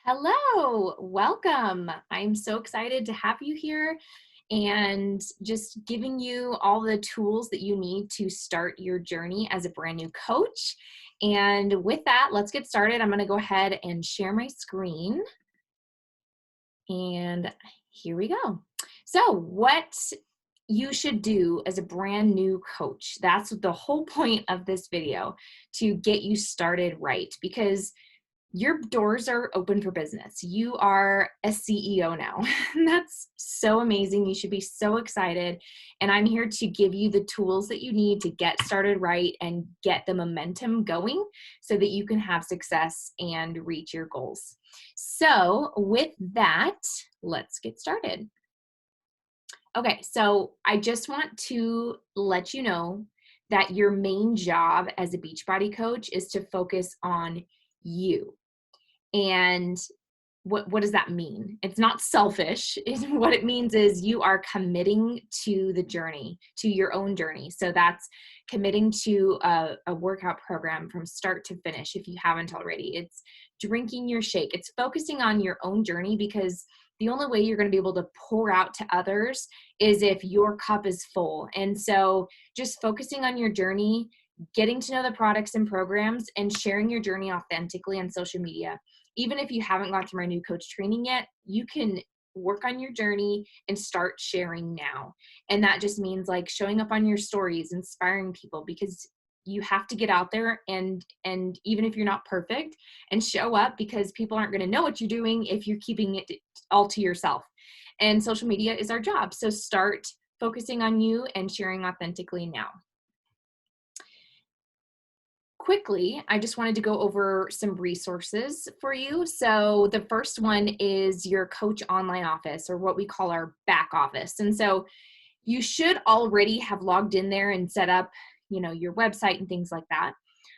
Hello, welcome. I'm so excited to have you here and just giving you all the tools that you need to start your journey as a brand new coach. And with that, let's get started. I'm going to go ahead and share my screen. And here we go. So, what you should do as a brand new coach. That's the whole point of this video, to get you started right, because your doors are open for business. You are a CEO now. That's so amazing. You should be so excited. And I'm here to give you the tools that you need to get started right and get the momentum going so that you can have success and reach your goals. So, with that, let's get started. Okay, so I just want to let you know that your main job as a Beachbody coach is to focus on you. And what does that mean? It's not selfish. What it means is you are committing to the journey, to your own journey. So that's committing to a workout program from start to finish if you haven't already. It's drinking your shake. It's focusing on your own journey, because the only way you're going to be able to pour out to others is if your cup is full. And so just focusing on your journey, getting to know the products and programs, and sharing your journey authentically on social media. Even if you haven't gone through my new coach training yet, you can work on your journey and start sharing now. And that just means like showing up on your stories, inspiring people, because you have to get out there and even if you're not perfect, and show up, because people aren't going to know what you're doing if you're keeping it all to yourself. And social media is our job. So start focusing on you and sharing authentically now. Quickly, I just wanted to go over some resources for you. So the first one is your Coach Online Office, or what we call our back office. And so you should already have logged in there and set up, your website and things like that.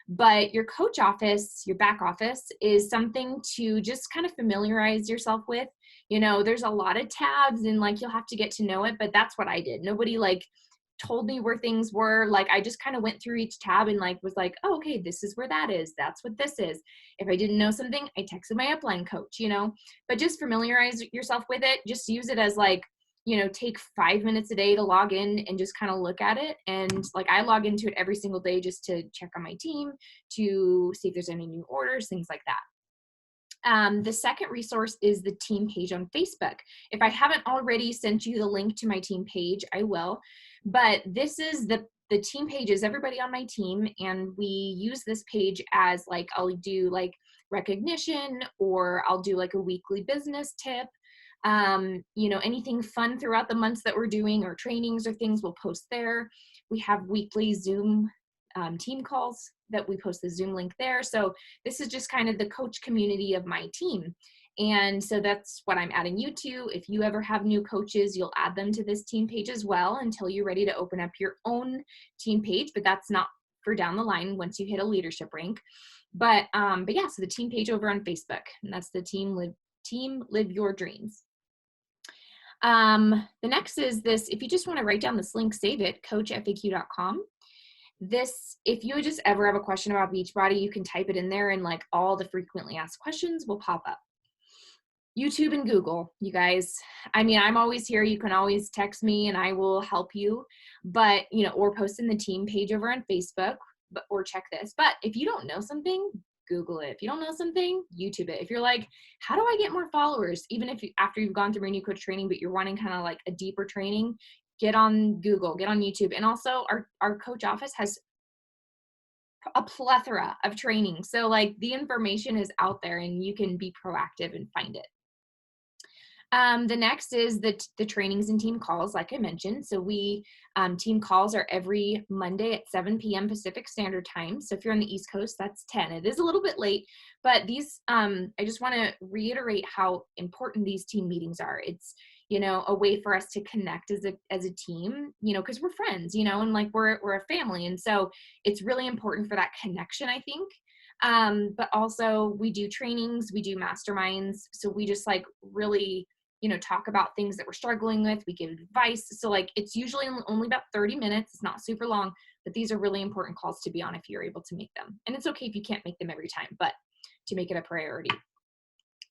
But your Coach Office, your back office, is something to just kind of familiarize yourself with. There's a lot of tabs and like you'll have to get to know it, but that's what I did. Nobody told me where things were. Like I just kind of went through each tab and was like, oh, okay, this is where that is. That's what this is. If I didn't know something, I texted my upline coach, but just familiarize yourself with it. Just use it as take 5 minutes a day to log in and just kind of look at it. And I log into it every single day just to check on my team, to see if there's any new orders, things like that. The second resource is the team page on Facebook. If I haven't already sent you the link to my team page, I will. But this is the team page is everybody on my team, and we use this page as I'll do recognition, or I'll do a weekly business tip. Anything fun throughout the months that we're doing, or trainings or things, we'll post there. We have weekly Zoom team calls that we post the Zoom link there. So this is just kind of the coach community of my team. And so that's what I'm adding you to. If you ever have new coaches, you'll add them to this team page as well until you're ready to open up your own team page. But that's not for down the line once you hit a leadership rank. But yeah, so the team page over on Facebook, and that's the team live your dreams. The next is this. If you just want to write down this link, save it, coachfaq.com. This, if you just ever have a question about Beachbody, you can type it in there, and all the frequently asked questions will pop up. YouTube and Google, you guys. I'm always here. You can always text me and I will help you, but, or post in the team page over on Facebook, or check this. But if you don't know something, Google it. If you don't know something, YouTube it. If you're like, how do I get more followers? Even if after you've gone through a new coach training, but you're wanting kind of a deeper training, get on Google, get on YouTube. And also our coach office has a plethora of training. So the information is out there and you can be proactive and find it. The next is the trainings and team calls, like I mentioned. So we team calls are every Monday at 7 p.m. Pacific Standard Time. So if you're on the East Coast, that's 10. It is a little bit late, but these I just want to reiterate how important these team meetings are. It's a way for us to connect as a team, because we're friends, and we're a family, and so it's really important for that connection, I think. But also we do trainings, we do masterminds, so we just really talk about things that we're struggling with. We give advice. So it's usually only about 30 minutes. It's not super long, but these are really important calls to be on if you're able to make them. And it's okay if you can't make them every time, but to make it a priority.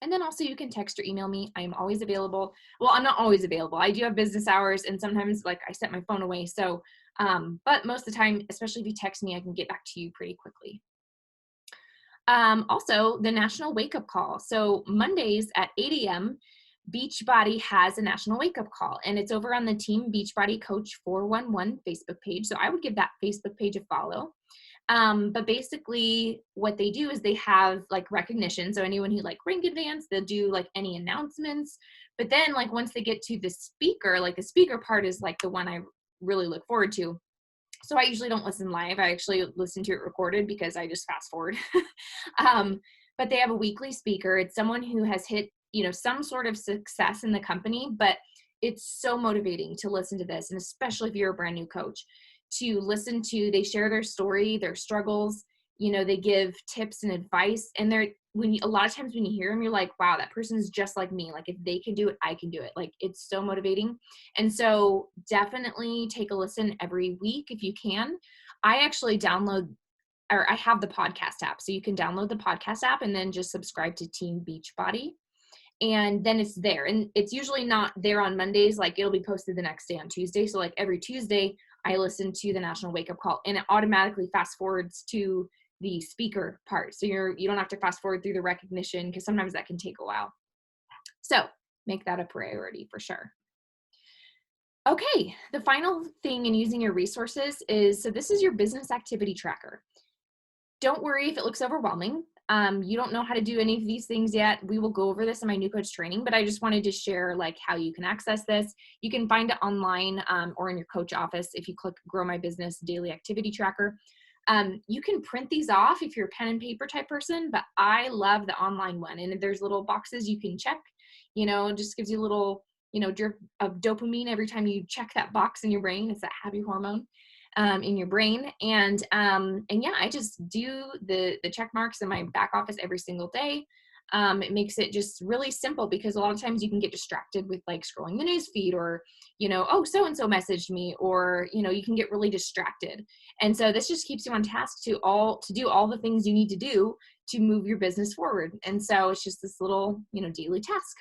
And then also you can text or email me. I am always available. Well, I'm not always available. I do have business hours, and sometimes like I set my phone away. So, but most of the time, especially if you text me, I can get back to you pretty quickly. Also, the National Wake Up Call. So Mondays at 8 a.m., Beachbody has a national wake up call, and it's over on the Team Beachbody Coach 411 Facebook page. So I would give that Facebook page a follow. But basically what they do is they have like recognition. So anyone who like rank advance, they'll do like any announcements. But then like once they get to the speaker, like the speaker part is like the one I really look forward to. So I usually don't listen live. I actually listen to it recorded because I just fast forward. But they have a weekly speaker. It's someone who has hit, some sort of success in the company, but it's so motivating to listen to this. And especially if you're a brand new coach, to listen to, they share their story, their struggles, they give tips and advice. And a lot of times when you hear them, you're like, wow, that person is just like me. Like if they can do it, I can do it. Like it's so motivating. And so definitely take a listen every week if you can. I actually I have the podcast app. So you can download the podcast app and then just subscribe to Team Beachbody. And then it's there. And it's usually not there on Mondays. Like it'll be posted the next day on Tuesday. So like every Tuesday, I listen to the National Wake Up Call, and it automatically fast forwards to the speaker part. So you don't have to fast forward through the recognition, because sometimes that can take a while. So make that a priority for sure. Okay, the final thing in using your resources is, so this is your business activity tracker. Don't worry if it looks overwhelming. You don't know how to do any of these things yet. We will go over this in my new coach training, but I just wanted to share like how you can access this. You can find it online or in your coach office if you click Grow My Business Daily Activity Tracker. You can print these off if you're a pen and paper type person, but I love the online one. And there's little boxes you can check, it just gives you a little, drip of dopamine every time you check that box in your brain. It's that happy hormone in your brain. And yeah, I just do the check marks in my back office every single day. It makes it just really simple, because a lot of times you can get distracted with like scrolling the news feed, or, oh, so-and-so messaged me, or, you can get really distracted. And so this just keeps you on task to do all the things you need to do to move your business forward. And so it's just this little, daily task.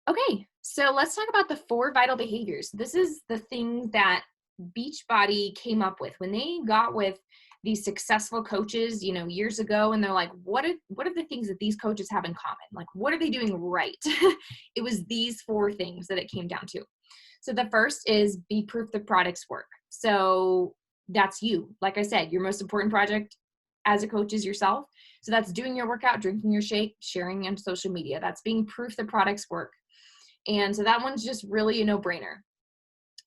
Okay, so let's talk about the 4 vital behaviors. This is the thing that Beachbody came up with when they got with these successful coaches, years ago, and they're like, what are the things that these coaches have in common? Like, what are they doing right? It was these 4 things that it came down to. So the first is be proof the products work. So that's you. Like I said, your most important project as a coach is yourself. So that's doing your workout, drinking your shake, sharing on social media. That's being proof the products work. And so that one's just really a no-brainer.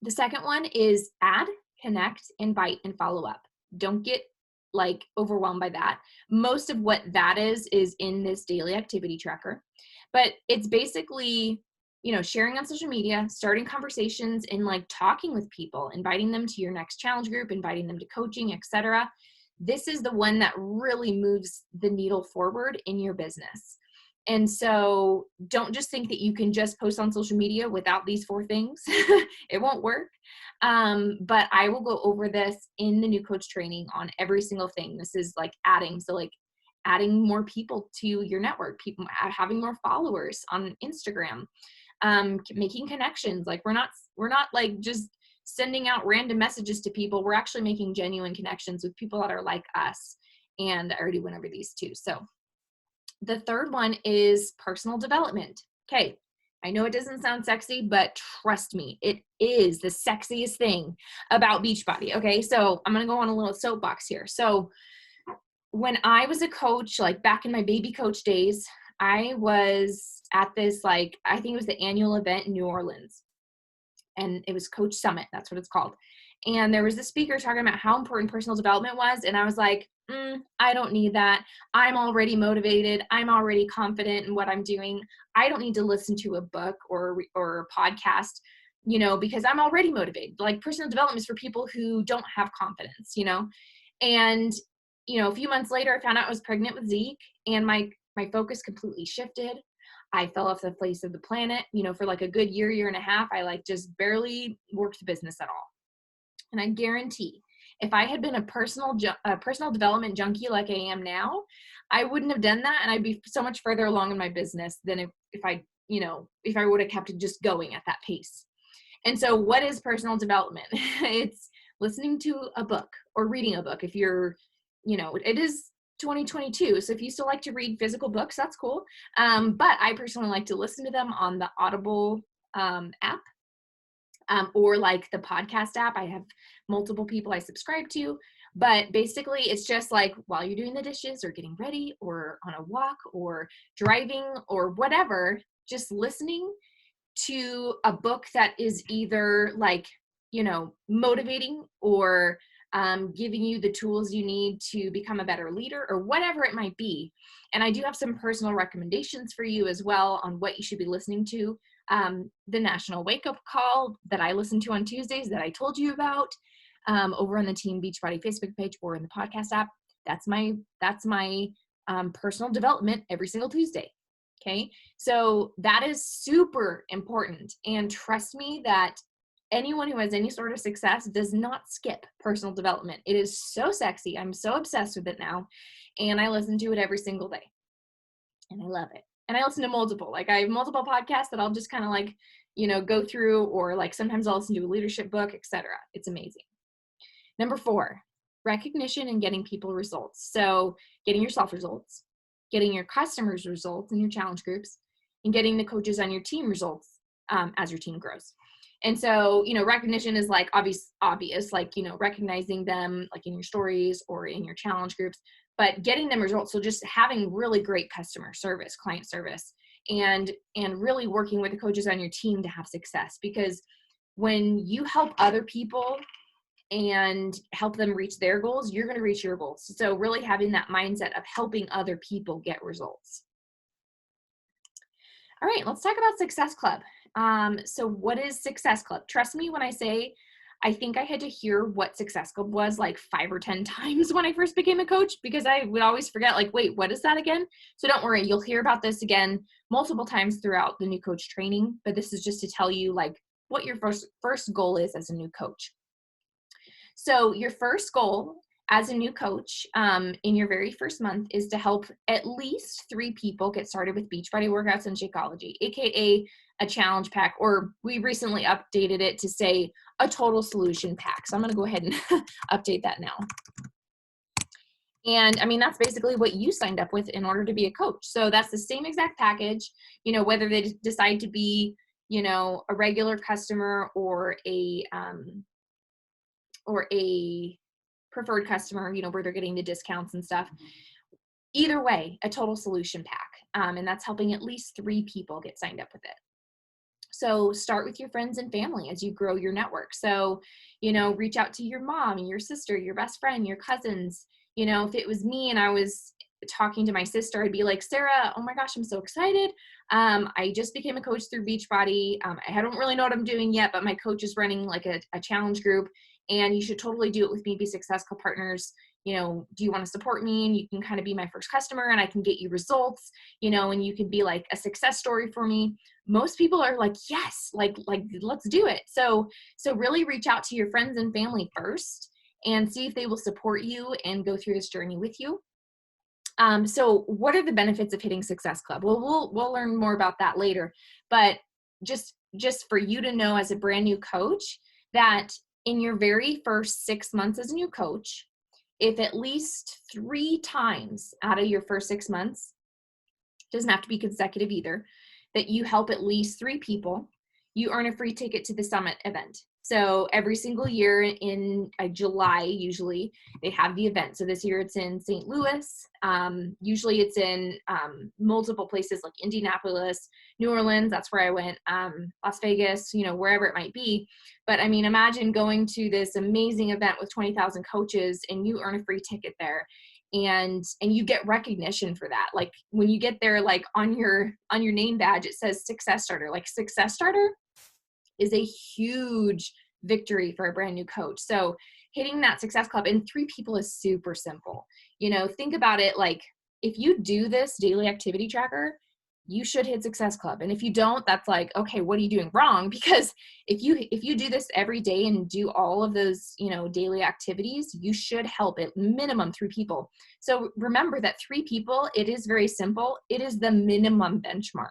The second one is add, connect, invite, and follow up. Don't get like overwhelmed by that. Most of what that is in this daily activity tracker, but it's basically, sharing on social media, starting conversations, and like talking with people, inviting them to your next challenge group, inviting them to coaching, etc. This is the one that really moves the needle forward in your business. And so don't just think that you can just post on social media without these 4 things. It won't work. But I will go over this in the new coach training on every single thing. This is like adding. So like adding more people to your network, people having more followers on Instagram, making connections. Like we're not like just sending out random messages to people. We're actually making genuine connections with people that are like us. And I already went over these 2. So the third one is personal development. Okay, I know it doesn't sound sexy, but trust me, it is the sexiest thing about Beachbody. Okay, so I'm going to go on a little soapbox here. So when I was a coach, like back in my baby coach days, I was at this, like, I think it was the annual event in New Orleans, and it was Coach Summit. That's what it's called. And there was a speaker talking about how important personal development was. And I was like, I don't need that. I'm already motivated. I'm already confident in what I'm doing. I don't need to listen to a book or a podcast, because I'm already motivated. Like personal development is for people who don't have confidence, And, a few months later, I found out I was pregnant with Zeke, and my focus completely shifted. I fell off the face of the planet, for like a good year and a half. I like just barely worked the business at all. And I guarantee If I had been a personal development junkie like I am now, I wouldn't have done that, and I'd be so much further along in my business than if I would have kept it just going at that pace. And so what is personal development? It's listening to a book or reading a book. If you're, it is 2022. So if you still like to read physical books, that's cool. But I personally like to listen to them on the Audible app, or like the podcast app. I have multiple people I subscribe to, but basically it's just like while you're doing the dishes or getting ready or on a walk or driving or whatever, just listening to a book that is either like, motivating or giving you the tools you need to become a better leader or whatever it might be. And I do have some personal recommendations for you as well on what you should be listening to. The National Wake Up Call that I listen to on Tuesdays that I told you about, over on the Team Beachbody Facebook page or in the podcast app. That's my personal development every single Tuesday. Okay. So that is super important. And trust me that anyone who has any sort of success does not skip personal development. It is so sexy. I'm so obsessed with it now. And I listen to it every single day. And I love it. And I listen to multiple. Like I have multiple podcasts that I'll just kind of like, go through, or like sometimes I'll listen to a leadership book, etc. It's amazing. Number 4, recognition and getting people results. So getting yourself results, getting your customers results in your challenge groups, and getting the coaches on your team results as your team grows. And so, recognition is like obvious, like, recognizing them like in your stories or in your challenge groups, but getting them results. So just having really great customer service, client service, and really working with the coaches on your team to have success. Because when you help other people and help them reach their goals, you're going to reach your goals. So really having that mindset of helping other people get results. All right, let's talk about Success Club. So what is Success Club? Trust me when I say, I think I had to hear what Success Club was like 5 or 10 times when I first became a coach, because I would always forget, like, wait, what is that again? So don't worry, you'll hear about this again multiple times throughout the new coach training, but this is just to tell you like what your first goal is as a new coach. So your first goal as a new coach in your very first month is to help at least 3 people get started with Beachbody workouts and Shakeology, aka a challenge pack, or we recently updated it to say a total solution pack. So I'm going to go ahead and update that now. And I mean, that's basically what you signed up with in order to be a coach. So that's the same exact package, whether they decide to be, a regular customer or a preferred customer, where they're getting the discounts and stuff. Either way, a total solution pack. And that's helping at least 3 people get signed up with it. So start with your friends and family as you grow your network. So, reach out to your mom, your sister, your best friend, your cousins. If it was me and I was talking to my sister, I'd be like, Sarah, oh my gosh, I'm so excited. I just became a coach through Beachbody. I don't really know what I'm doing yet, but my coach is running like a challenge group, and you should totally do it with me. Be successful partners. Do you want to support me? And you can kind of be my first customer, and I can get you results, and you can be like a success story for me. Most people are like, yes, like let's do it. So really reach out to your friends and family first and see if they will support you and go through this journey with you. So what are the benefits of hitting Success Club? Well, we'll learn more about that later, but just for you to know as a brand new coach that in your very first 6 months as a new coach, if at least 3 times out of your first 6 months, doesn't have to be consecutive either, that you help at least 3 people, you earn a free ticket to the summit event. So every single year in July, usually they have the event. So this year it's in St. Louis. Usually it's in multiple places like Indianapolis, New Orleans. That's where I went. Las Vegas, wherever it might be. But I mean, imagine going to this amazing event with 20,000 coaches and you earn a free ticket there. And you get recognition for that. Like when you get there, like on your name badge, it says Success Starter. Like Success Starter is a huge victory for a brand new coach. So hitting that Success Club in 3 people is super simple. Think about it, like if you do this daily activity tracker, you should hit Success Club. And if you don't, that's like, okay, what are you doing wrong? Because if you do this every day and do all of those, daily activities, you should help at minimum 3 people. So remember that 3 people, it is very simple. It is the minimum benchmark,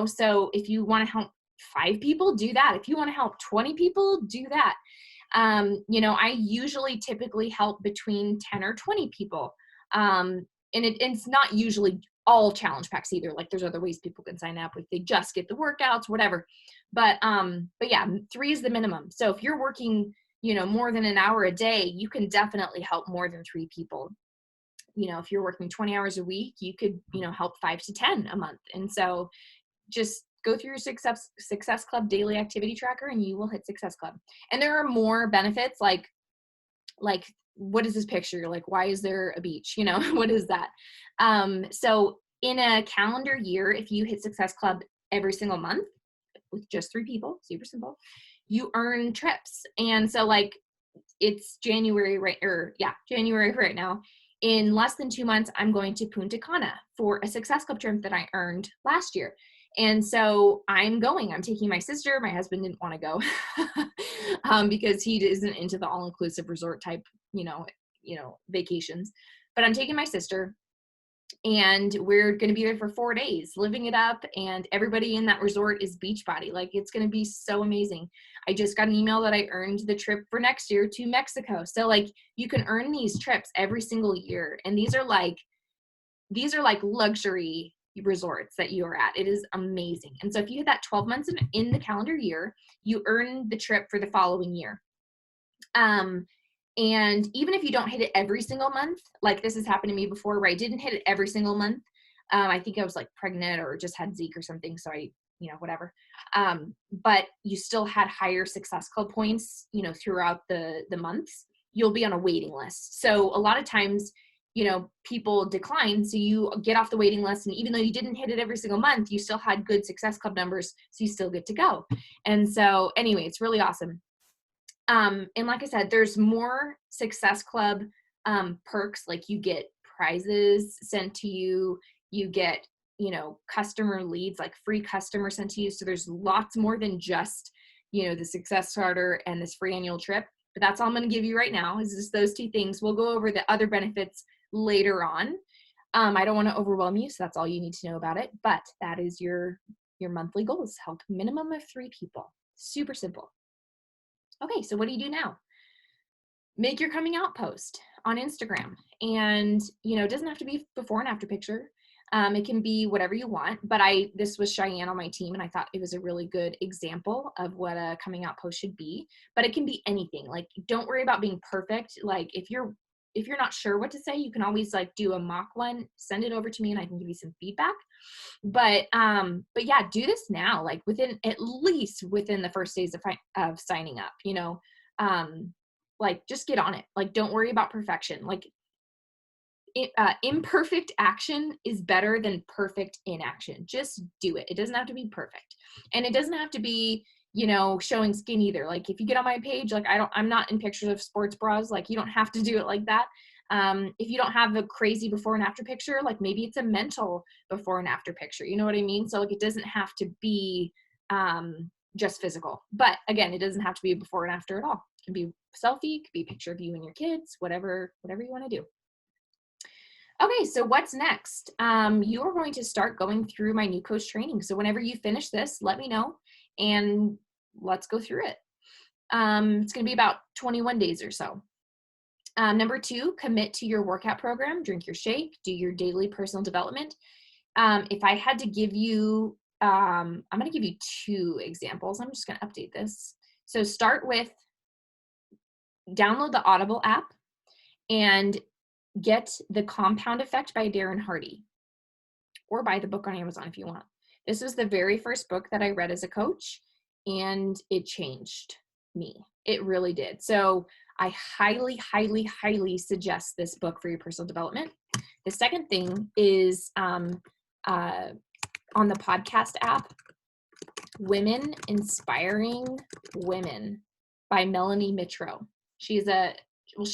so if you want to help 5 people, do that. If you want to help 20 people, do that. I usually typically help between 10 or 20 people. And it's not usually all challenge packs either. Like there's other ways people can sign up if they just get the workouts, whatever. But yeah, 3 is the minimum. So if you're working, more than an hour a day, you can definitely help more than 3 people. If you're working 20 hours a week, you could, help 5 to 10 a month. And so just go through your Success Club daily activity tracker and you will hit Success Club. And there are more benefits like what is this picture? Like, why is there a beach? What is that? So in a calendar year, if you hit Success Club every single month with just 3 people, super simple, you earn trips. And so like it's January right now. In less than 2 months, I'm going to Punta Cana for a Success Club trip that I earned last year. And so I'm taking my sister. My husband didn't want to go because he isn't into the all-inclusive resort type, vacations. But I'm taking my sister and we're going to be there for 4 days, living it up. And everybody in that resort is Beachbody. Like it's going to be so amazing. I just got an email that I earned the trip for next year to Mexico. So like you can earn these trips every single year. And these are like luxury resorts that you are at. It is amazing. And so if you hit that 12 months in the calendar year, you earn the trip for the following year. And even if you don't hit it every single month, like this has happened to me before where I didn't hit it every single month. I think I was like pregnant or just had Zeke or something. So I, whatever. But you still had higher Success Club points, throughout the months, you'll be on a waiting list. So a lot of times, people decline. So you get off the waiting list. And even though you didn't hit it every single month, you still had good Success Club numbers. So you still get to go. And so anyway, it's really awesome. And like I said, there's more Success Club perks, like you get prizes sent to you, you get, customer leads, like free customers sent to you. So there's lots more than just, the Success Starter and this free annual trip. But that's all I'm going to give you right now is just those 2 things. We'll go over the other benefits later on. I don't want to overwhelm you, so that's all you need to know about it. But that is your monthly goals. Help minimum of 3 people. Super simple. Okay, so what do you do now? Make your coming out post on Instagram. And, it doesn't have to be before and after picture. It can be whatever you want. But this was Cheyenne on my team, and I thought it was a really good example of what a coming out post should be. But it can be anything. Like, don't worry about being perfect. Like, if you're not sure what to say, you can always like do a mock one, send it over to me and I can give you some feedback. But yeah, do this now, like at least within the first days of signing up, like just get on it. Like, don't worry about perfection. Like imperfect action is better than perfect inaction. Just do it. It doesn't have to be perfect. And it doesn't have to be, showing skin either. Like if you get on my page, like I'm not in pictures of sports bras. Like you don't have to do it like that. If you don't have a crazy before and after picture, like maybe it's a mental before and after picture. You know what I mean? So like it doesn't have to be just physical. But again, it doesn't have to be a before and after at all. It can be selfie, it could be a picture of you and your kids, whatever you want to do. Okay, so what's next? You are going to start going through my new coach training. So whenever you finish this, let me know and let's go through it. It's going to be about 21 days or so. Number 2, commit to your workout program, drink your shake, do your daily personal development. If I had to give you, I'm going to give you 2 examples. I'm just going to update this. So start with download the Audible app and get The Compound Effect by Darren Hardy, or buy the book on Amazon if you want. This was the very first book that I read as a coach, and it changed me. It really did. So I highly, highly, highly suggest this book for your personal development. The second thing is on the podcast app, Women Inspiring Women by Melanie Mitro. She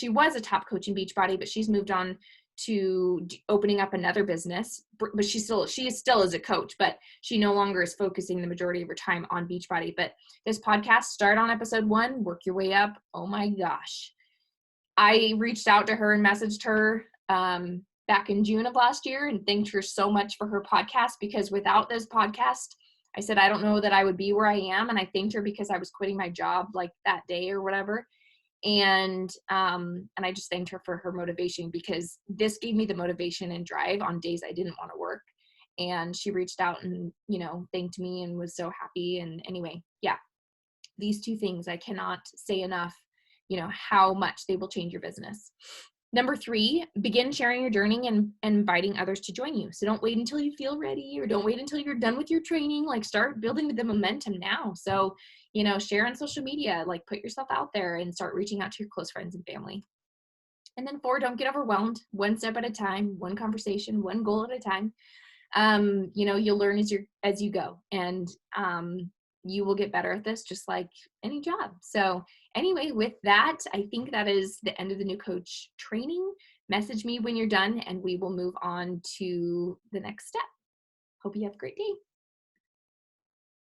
was a top coach in Beachbody, but she's moved on to opening up another business, but she is still as a coach, but she no longer is focusing the majority of her time on Beachbody. But this podcast, start on episode 1, work your way up. Oh my gosh. I reached out to her and messaged her back in June of last year and thanked her so much for her podcast, because without this podcast, I said, I don't know that I would be where I am. And I thanked her because I was quitting my job like that day or whatever. And I just thanked her for her motivation, because this gave me the motivation and drive on days I didn't want to work. And she reached out and, thanked me and was so happy. And anyway, yeah, these 2 things, I cannot say enough, how much they will change your business. Number 3, begin sharing your journey and inviting others to join you. So don't wait until you feel ready, or don't wait until you're done with your training. Like, start building the momentum now. So, share on social media, like put yourself out there and start reaching out to your close friends and family. And then 4, don't get overwhelmed. One step at a time, one conversation, one goal at a time. You'll learn as you go, and you will get better at this, just like any job. So anyway, with that, I think that is the end of the new coach training. Message me when you're done and we will move on to the next step. Hope you have a great day.